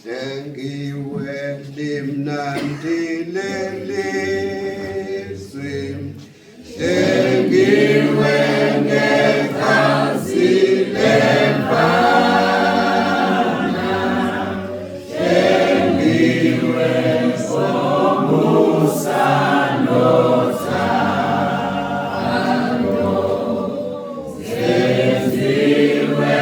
Lengiwe limnandi lelizwi, lengiwe ngegazi lemfana, lengiwe ngomusa nothando, lengiwe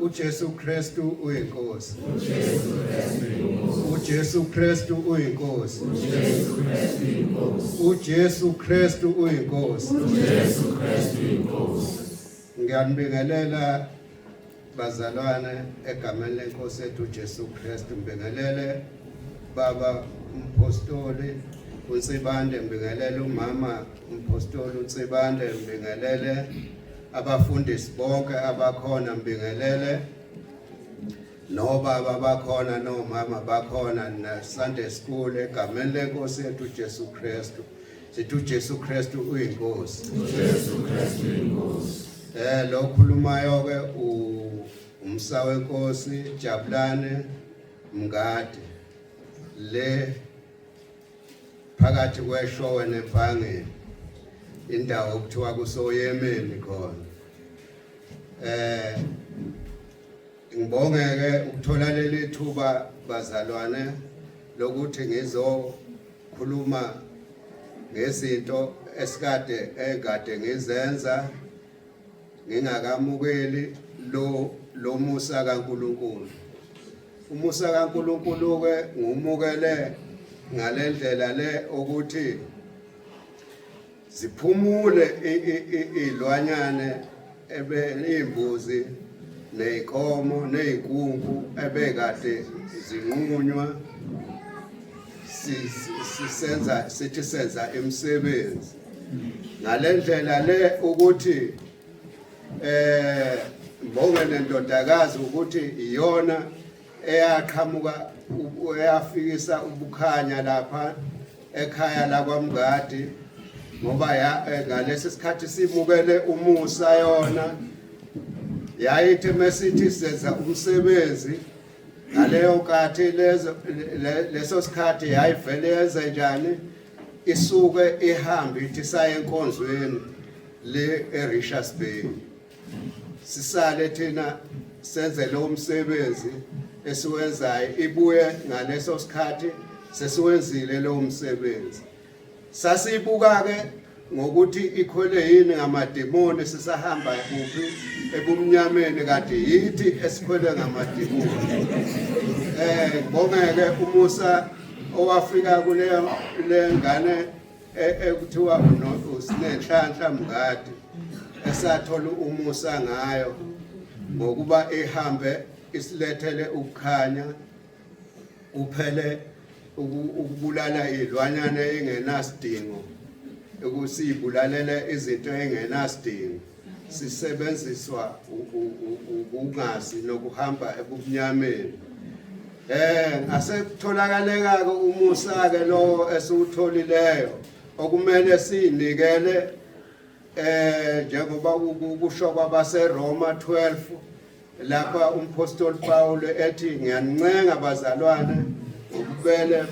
uJesu Kristu uyinkosi. uJesu Kristu uyinkosi. uJesu Kristu uyinkosi. Ngiyanibingelela bazalwane egameni lenkosi yethu uJesu Kristu. Ngibingelele baba umpostoli uNtsibande, ngibingelele umama umpostoli uNtsibande, ngibingelele abafundisi bonke abakhona, ngibingelele nobaba bakhona nomama bakhona na Sunday school egameni lenkosi yethu uJesu Kristu. Sithi uJesu Kristu uyinkosi. uJesu Kristu uyinkosi. Lo khulumayo ke umsa wenkosi Jabulane Mngadi le phakathi kweshowe neMpangeni, indawo okuthiwa kusoyemeni khona. Ngibongeke ukuthola leli thuba bazalwane lokuthi ngizokhuluma ngezinto esikade engade ngizenza ngingakamukeli lo musa kaNkulunkulu. Umusa kaNkulunkulu ke ngumukele ngalendlela le ukuthi ziphumule izilwanyane imbuzi neyinkomo neyigungu ebekade zinqunywa, sithi senza imisebenzi ngalendlela le ukuthi ngibonge nendodakazi ukuthi iyona eyaqhamuka eyafikisa ubukhanya lapha ekhaya lakwaMngadi, ngoba ngalesi sikhathi simukele umusa yona yayithi mesithi senza umsebenzi ngaleyo nkathi leso sikhathi yayivele yenze njani, isuke ihambe ithi saye enkonzweni le eRichards Bay, sisale thina senze lo msebenzi esiwenzayo, ibuye ngaleso sikhathi sesiwenzile lo msebenzi. Sasibuka ke ngokuthi ikhole yini ngamademoni, sisahamba kuphi ebumnyameni kade yithi esikhole ngamademoni. Ngibongeke umusa owafika kuleyo ngane ekuthiwa uSinenhlanhla Mngadi, esathola umusa ngayo ngokuba ihambe isilethele ukukhanya, uphele ukubulala izilwanyane engenasidingo, ukusibulalela izinto engenasidingo, sisebenziswa ukungazi nokuhamba ebumnyameni. Asekutholakale umusa ke lo esiwutholileyo okumele sinikele njengoba kusho kwabaseRoma 12 lapha umpostoli Paulo ethi ngiyancenga bazalwane ngokubele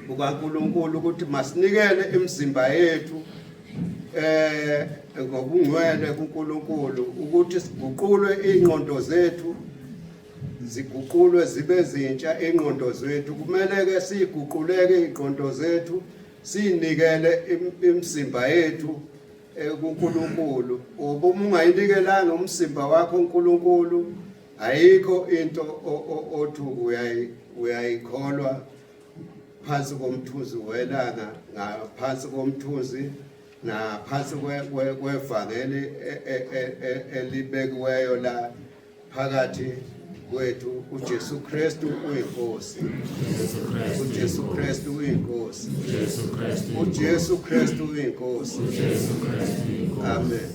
kukaNkulunkulu ukuthi masinikele imizimba yethu ngokungcwele kuNkulunkulu, ukuthi siguqulwe ingqondo zethu, ziguqulwe zibe zintsha ingqondo zethu. Kumele ke siguquleke ingqondo zethu, sinikele imizimba yethu kuNkulunkulu uma ungayinikelanga umsimba wakho uNkulunkulu ayikho into othi uyayikholwa phansi komthunzi welanga ngaphansi komthunzi naphansi kwevangeli elibekiweyo la phakathi kwethu uJesu Kristu uyinkosi uJesu Kristu uyinkosi uJesu Kristu uyinkosi amen.